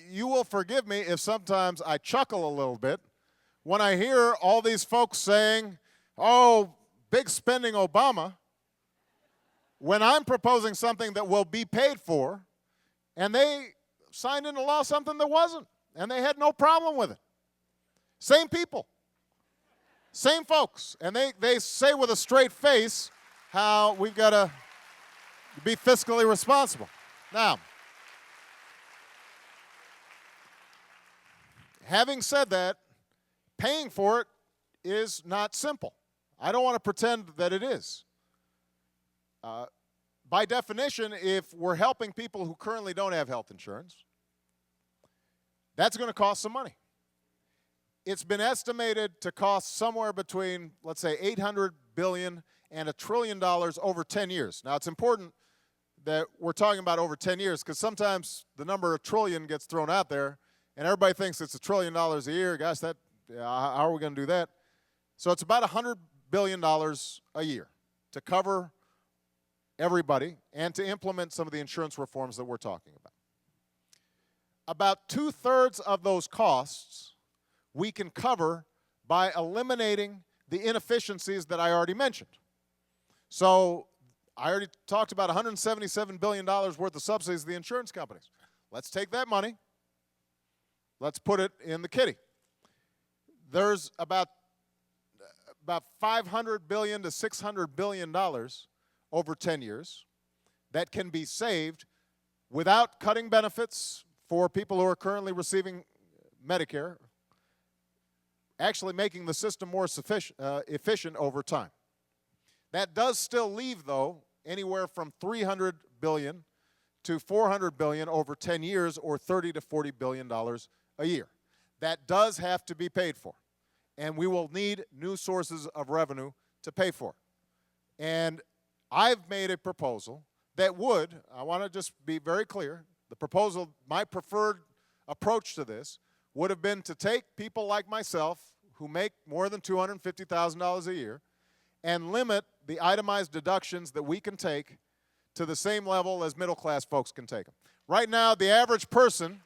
you will forgive me if sometimes I chuckle a little bit when I hear all these folks saying, oh, big spending Obama, when I'm proposing something that will be paid for, and they signed into law something that wasn't, and they had no problem with it. Same people, same folks, and they say with a straight face how we've got to be fiscally responsible. Now, having said that, paying for it is not simple. I don't want to pretend that it is. By definition, if we're helping people who currently don't have health insurance, that's going to cost some money. It's been estimated to cost somewhere between, let's say, $800 billion and $1 trillion over 10 years. Now, it's important that we're talking about over 10 years, because sometimes the number of trillion gets thrown out there, and everybody thinks it's $1 trillion a year. Gosh, how are we going to do that? So it's about $100 billion a year to cover everybody and to implement some of the insurance reforms that we're talking about. About 2/3 of those costs we can cover by eliminating the inefficiencies that I already mentioned. So I already talked about $177 billion worth of subsidies to the insurance companies. Let's take that money. Let's put it in the kitty. There's about $500 billion to $600 billion over 10 years that can be saved without cutting benefits for people who are currently receiving Medicare, actually making the system more efficient over time. That does still leave, though, anywhere from $300 billion to $400 billion over 10 years, or $30 to $40 billion a year. That does have to be paid for, and we will need new sources of revenue to pay for it. And I've made a proposal that would, I want to just be very clear, the proposal, my preferred approach to this would have been to take people like myself who make more than $250,000 a year and limit the itemized deductions that we can take to the same level as middle-class folks can take them. Right now, the average person,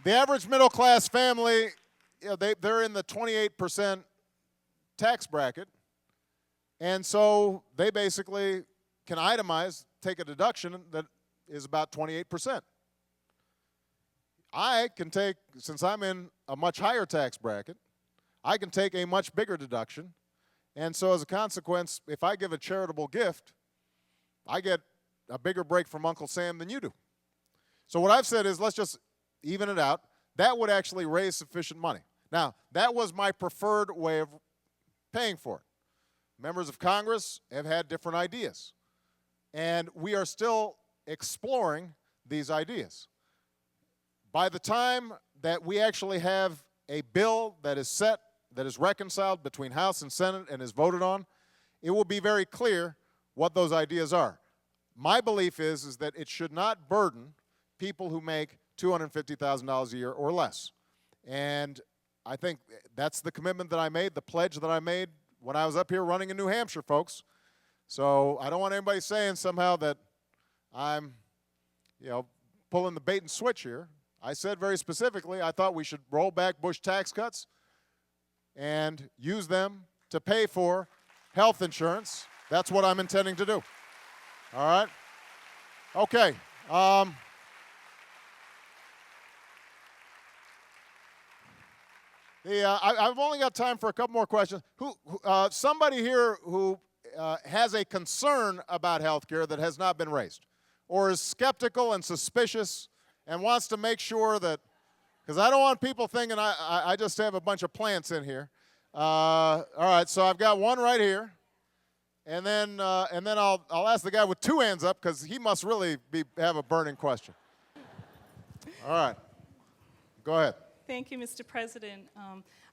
the average middle-class family, you know, they're in the 28% tax bracket, and so they basically can itemize, take a deduction that is about 28%. I can take, since I'm in a much higher tax bracket, I can take a much bigger deduction, and so as a consequence, if I give a charitable gift, I get a bigger break from Uncle Sam than you do. So what I've said is, let's just even it out. That would actually raise sufficient money. Now, that was my preferred way of paying for it. Members of Congress have had different ideas, and we are still exploring these ideas. By the time that we actually have a bill that is set, that is reconciled between House and Senate and is voted on, it will be very clear what those ideas are. My belief is that it should not burden people who make $250,000 a year or less. And I think that's the commitment that I made, the pledge that I made when I was up here running in New Hampshire, folks. So I don't want anybody saying somehow that I'm, you know, pulling the bait and switch here. I said very specifically I thought we should roll back Bush tax cuts and use them to pay for health insurance. That's what I'm intending to do. All right? Okay. I've only got time for a couple more questions. Somebody here who has a concern about health care that has not been raised, or is skeptical and suspicious and wants to make sure that, because I don't want people thinking I just have a bunch of plants in here. All right, so I've got one right here, and then I'll ask the guy with two hands up because he must really have a burning question. All right, go ahead. Thank you, Mr. President.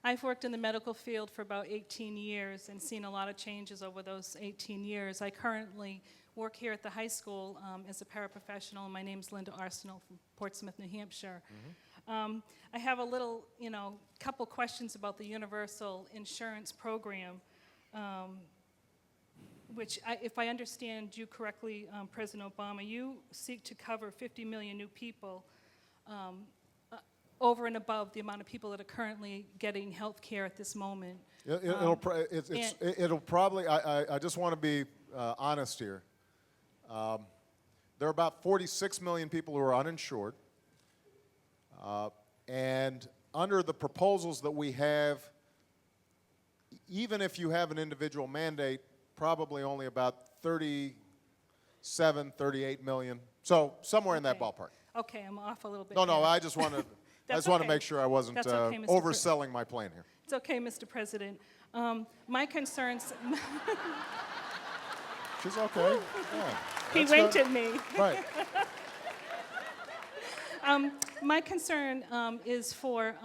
I've worked in the medical field for about 18 years and seen a lot of changes over those 18 years. I currently work here at the high school as a paraprofessional. My name's Linda Arsenal from Portsmouth, New Hampshire. I have a little, couple questions about the universal insurance program, which, if I understand you correctly, President Obama, you seek to cover 50 million new people over and above the amount of people that are currently getting health care at this moment. It'll probably, I just want to be honest here. There are about 46 million people who are uninsured. And under the proposals that we have, even if you have an individual mandate, probably only about 37, 38 million. So somewhere in that ballpark. Okay, I'm off a little bit. No, here. I just want to. I just want to make sure I wasn't That's okay, Mr. overselling my plan here. It's okay, Mr. President. My concerns. She's okay. Yeah, He that's winked good. at me. Right. My concern is for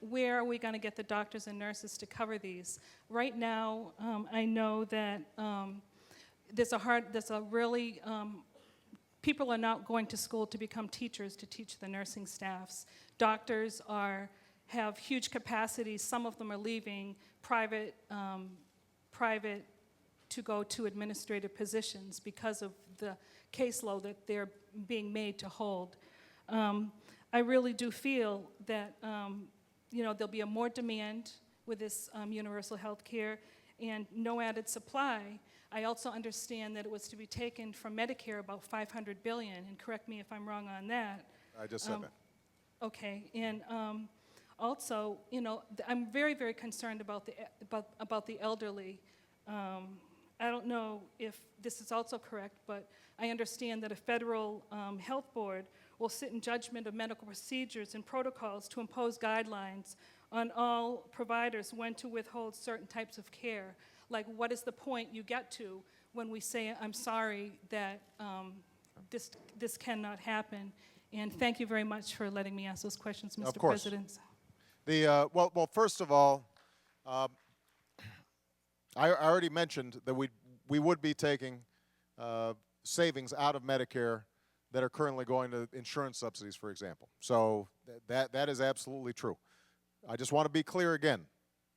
where are we going to get the doctors and nurses to cover these? Right now, I know that people are not going to school to become teachers to teach the nursing staffs. Doctors have huge capacities. Some of them are leaving private to go to administrative positions because of the caseload that they're being made to hold. I really do feel that there'll be more demand with this universal health care and no added supply. I also understand that it was to be taken from Medicare, about $500 billion, and correct me if I'm wrong on that. I just said that. Okay, and also, I'm very, very concerned about the elderly. I don't know if this is also correct, but I understand that a federal health board will sit in judgment of medical procedures and protocols to impose guidelines on all providers when to withhold certain types of care. Like, what is the point you get to when we say, I'm sorry that this cannot happen? And thank you very much for letting me ask those questions, Mr. Of course. President. Well, first of all, I already mentioned that we would be taking savings out of Medicare that are currently going to insurance subsidies, for example. So that is absolutely true. I just want to be clear again.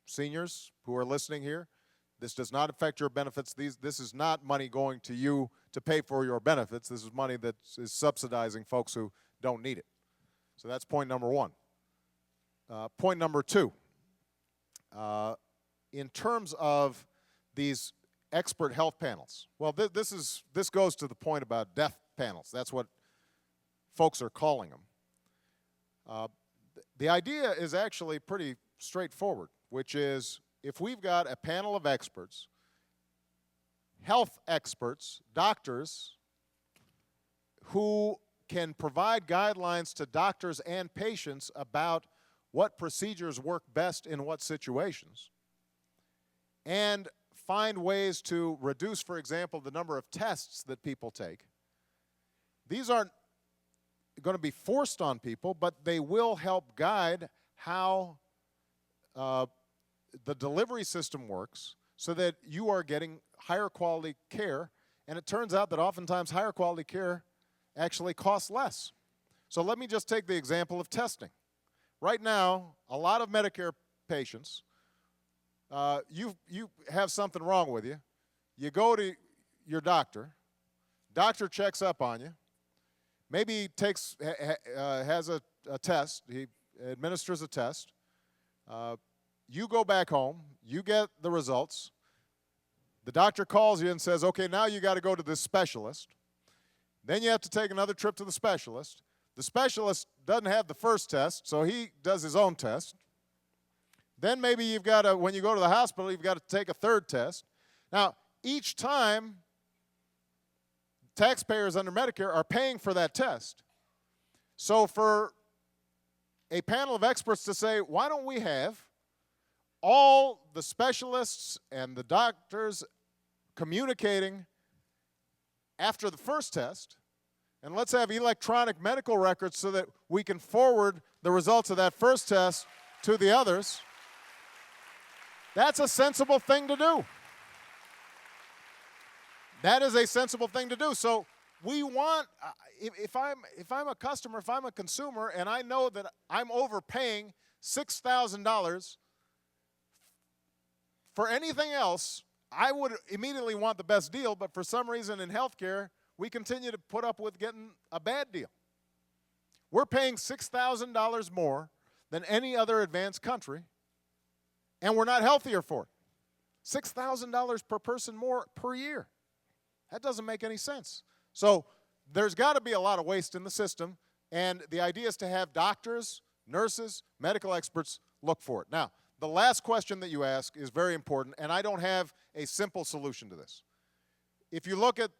Seniors who are listening here, this does not affect your benefits. This is not money going to you to pay for your benefits. This is money that is subsidizing folks who don't need it. So that's point number one. Point number two, in terms of these expert health panels, well, this goes to the point about death panels. That's what folks are calling them. The idea is actually pretty straightforward, which is if we've got a panel of experts, health experts, doctors, who can provide guidelines to doctors and patients about what procedures work best in what situations, and find ways to reduce, for example, the number of tests that people take. These aren't going to be forced on people, but they will help guide how the delivery system works so that you are getting higher quality care. And it turns out that oftentimes higher quality care actually costs less. So let me just take the example of testing. Right now, a lot of Medicare patients, you have something wrong with you. You go to your doctor checks up on you, maybe he has a test, he administers a test. You go back home, you get the results. The doctor calls you and says, okay, now you got to go to this specialist. Then you have to take another trip to the specialist. The specialist doesn't have the first test, so he does his own test. Then maybe you've got to, when you go to the hospital, you've got to take a third test. Now, each time, taxpayers under Medicare are paying for that test. So for a panel of experts to say, why don't we have all the specialists and the doctors communicating after the first test, and let's have electronic medical records so that we can forward the results of that first test to the others. That's a sensible thing to do. That is a sensible thing to do. So we want, if I'm a customer, if I'm a consumer, and I know that I'm overpaying $6,000 for anything else, I would immediately want the best deal, but for some reason in healthcare, we continue to put up with getting a bad deal. We're paying $6,000 more than any other advanced country, and we're not healthier for it. $6,000 per person more per year. That doesn't make any sense. So there's got to be a lot of waste in the system, and the idea is to have doctors, nurses, medical experts look for it. Now, the last question that you ask is very important, and I don't have a simple solution to this. If you look at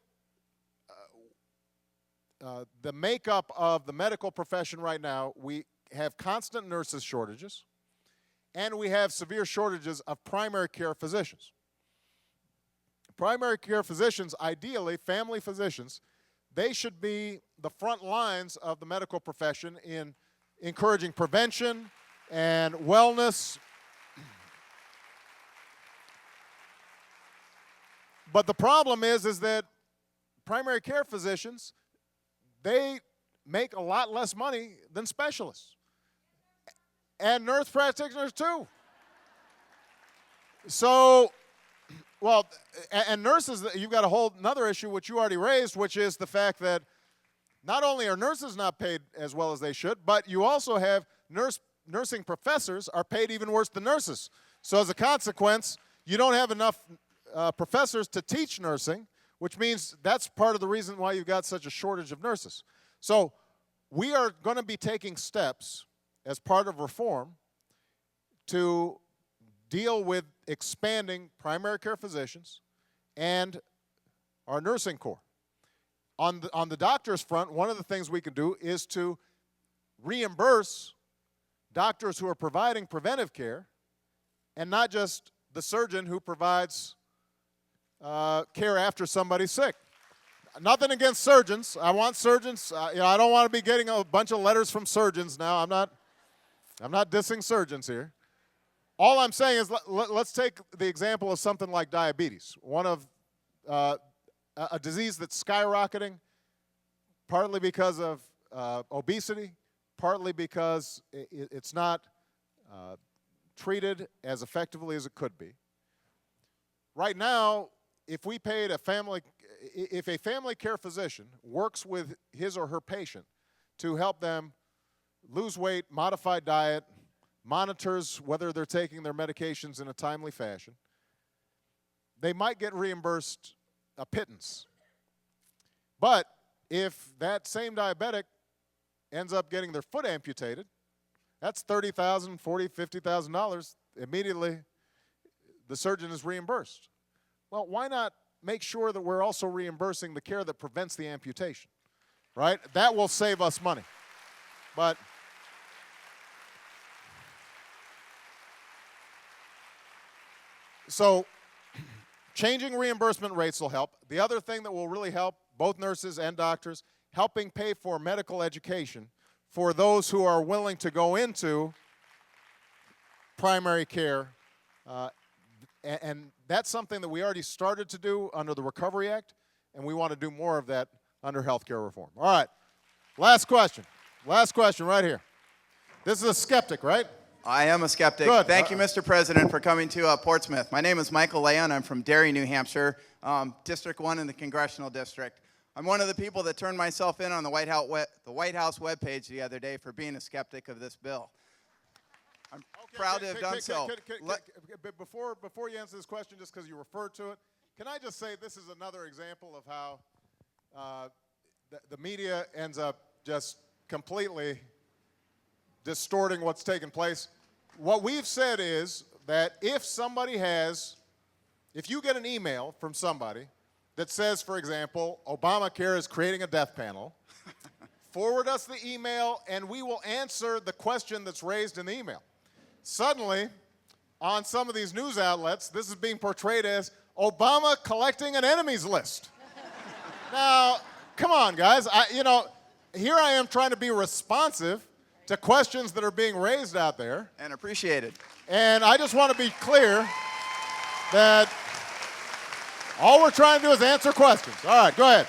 the makeup of the medical profession right now, we have constant nurses shortages, and we have severe shortages of primary care physicians. Primary care physicians, ideally family physicians, they should be the front lines of the medical profession in encouraging prevention and wellness. But the problem is that primary care physicians, they make a lot less money than specialists. And nurse practitioners too. So, well, and nurses, you've got a whole another issue which you already raised, which is the fact that not only are nurses not paid as well as they should, but you also have nursing professors are paid even worse than nurses. So as a consequence, you don't have enough professors to teach nursing, which means that's part of the reason why you've got such a shortage of nurses. So we are going to be taking steps as part of reform to deal with expanding primary care physicians and our nursing corps. On the doctors front, one of the things we can do is to reimburse doctors who are providing preventive care and not just the surgeon who provides care after somebody's sick. Nothing against surgeons. I want surgeons. I don't want to be getting a bunch of letters from surgeons now. I'm not dissing surgeons here. All I'm saying is let's take the example of something like diabetes, one of a disease that's skyrocketing, partly because of obesity, partly because it's not treated as effectively as it could be. Right now, if a family care physician works with his or her patient to help them lose weight, modify diet, monitors whether they're taking their medications in a timely fashion, they might get reimbursed a pittance. But if that same diabetic ends up getting their foot amputated, that's $30,000, $40,000, $50,000. Immediately, the surgeon is reimbursed. Well, why not make sure that we're also reimbursing the care that prevents the amputation, right? That will save us money. But so changing reimbursement rates will help. The other thing that will really help both nurses and doctors, helping pay for medical education for those who are willing to go into primary care. And that's something that we already started to do under the Recovery Act, and we want to do more of that under healthcare reform. All right, last question. Last question right here. This is a skeptic, right? I am a skeptic. Good. Thank you, Mr. President, for coming to Portsmouth. My name is Michael Leon. I'm from Derry, New Hampshire, District 1 in the Congressional District. I'm one of the people that turned myself in on the White House webpage the other day for being a skeptic of this bill. I'm proud to have done so. Before you answer this question, just because you referred to it, can I just say this is another example of how the media ends up just completely distorting what's taking place. What we've said is that if you get an email from somebody that says, for example, Obamacare is creating a death panel, forward us the email and we will answer the question that's raised in the email. Suddenly, on some of these news outlets, this is being portrayed as Obama collecting an enemies list. Now, come on, guys. Here I am trying to be responsive to questions that are being raised out there. And appreciated. And I just want to be clear that all we're trying to do is answer questions. All right, go ahead.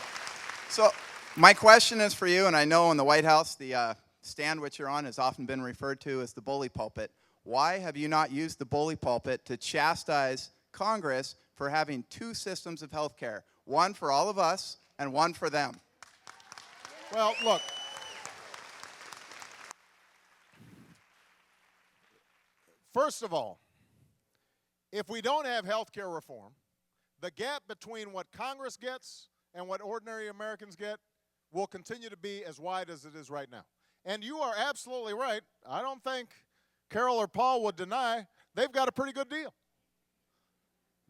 So my question is for you, and I know in the White House the stand which you're on has often been referred to as the bully pulpit. Why have you not used the bully pulpit to chastise Congress for having two systems of health care, one for all of us and one for them? Well, look. First of all, if we don't have health care reform, the gap between what Congress gets and what ordinary Americans get will continue to be as wide as it is right now. And you are absolutely right. I don't think Carol or Paul would deny they've got a pretty good deal.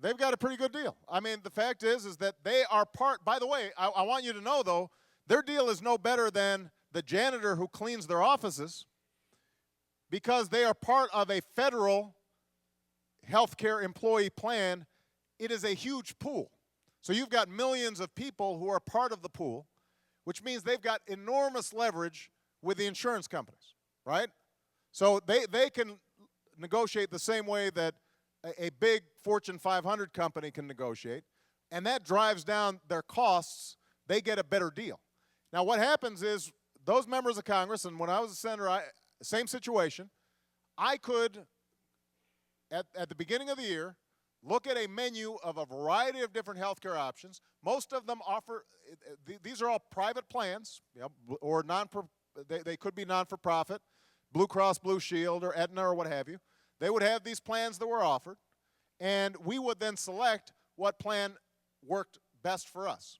They've got a pretty good deal. I mean, the fact is that they are part, by the way, I want you to know, though, their deal is no better than the janitor who cleans their offices, because they are part of a federal healthcare employee plan. It is a huge pool. So you've got millions of people who are part of the pool, which means they've got enormous leverage with the insurance companies, right? So they can negotiate the same way that a big Fortune 500 company can negotiate, and that drives down their costs. They get a better deal. Now what happens is those members of Congress, and when I was a senator, same situation, I could, at the beginning of the year, look at a menu of a variety of different healthcare options. Most of them offer, these are all private plans, or they could be non-for-profit, Blue Cross Blue Shield or Aetna or what have you. They would have these plans that were offered, and we would then select what plan worked best for us.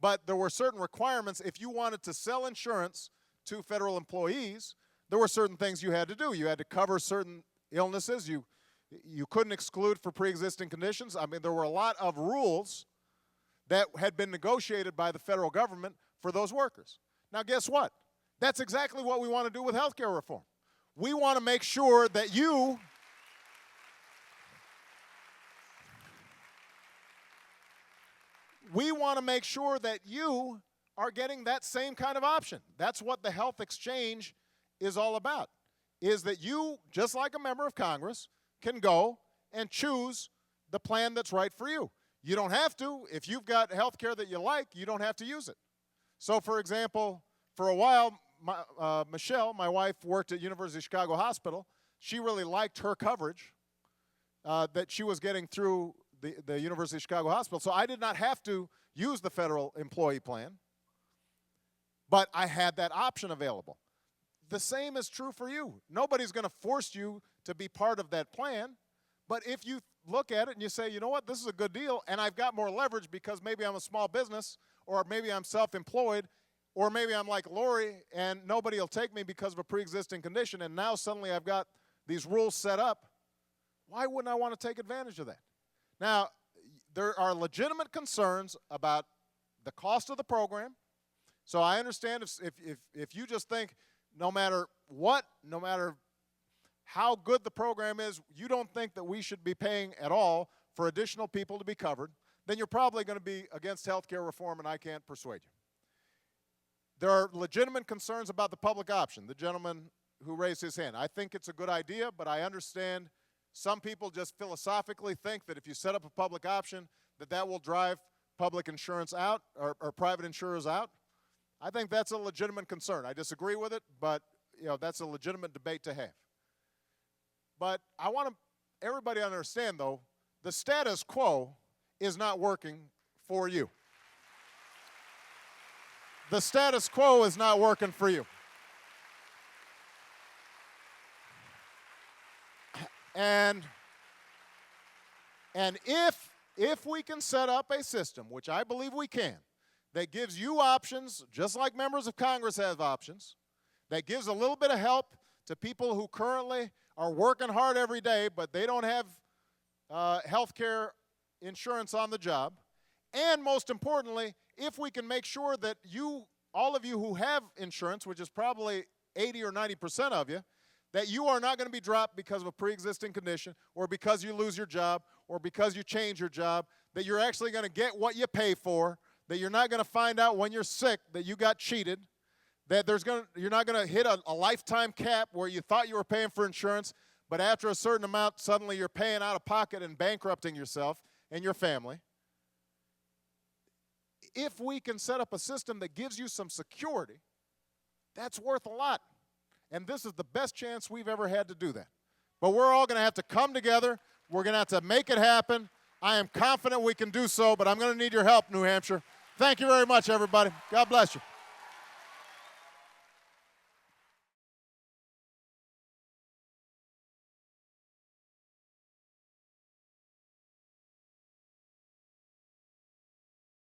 But there were certain requirements. If you wanted to sell insurance to federal employees, there were certain things you had to do. You had to cover certain illnesses. You couldn't exclude for pre-existing conditions. I mean, there were a lot of rules that had been negotiated by the federal government for those workers. Now, guess what? That's exactly what we want to do with health care reform. We want to make sure that you are getting that same kind of option. That's what the health exchange is all about, is that you, just like a member of Congress, can go and choose the plan that's right for you. You don't have to. If you've got health care that you like, you don't have to use it. So, for example, for a while, Michelle, my wife, worked at University of Chicago Hospital. She really liked her coverage that she was getting through the University of Chicago Hospital. So I did not have to use the federal employee plan, but I had that option available. The same is true for you. Nobody's going to force you to be part of that plan, but if you look at it and you say, you know what, this is a good deal, and I've got more leverage because maybe I'm a small business, or maybe I'm self-employed, or maybe I'm like Lori and nobody will take me because of a pre-existing condition, and now suddenly I've got these rules set up, why wouldn't I want to take advantage of that? Now, there are legitimate concerns about the cost of the program. So I understand if you just think no matter what, no matter how good the program is, you don't think that we should be paying at all for additional people to be covered, then you're probably going to be against health care reform, and I can't persuade you. There are legitimate concerns about the public option. The gentleman who raised his hand, I think it's a good idea, but I understand some people just philosophically think that if you set up a public option, that will drive public insurance out or private insurers out. I think that's a legitimate concern. I disagree with it, but that's a legitimate debate to have. But I want everybody to understand, though, the status quo is not working for you. The status quo is not working for you. And if we can set up a system, which I believe we can, that gives you options, just like members of Congress have options, that gives a little bit of help to people who currently are working hard every day, but they don't have health care insurance on the job, and most importantly, if we can make sure that all of you who have insurance, which is probably 80 or 90% of you, that you are not going to be dropped because of a pre-existing condition or because you lose your job or because you change your job, that you're actually going to get what you pay for, that you're not going to find out when you're sick that you got cheated, that you're not going to hit a lifetime cap where you thought you were paying for insurance, but after a certain amount, suddenly you're paying out of pocket and bankrupting yourself and your family. If we can set up a system that gives you some security, that's worth a lot. And this is the best chance we've ever had to do that. But we're all going to have to come together. We're going to have to make it happen. I am confident we can do so, but I'm going to need your help, New Hampshire. Thank you very much, everybody. God bless you.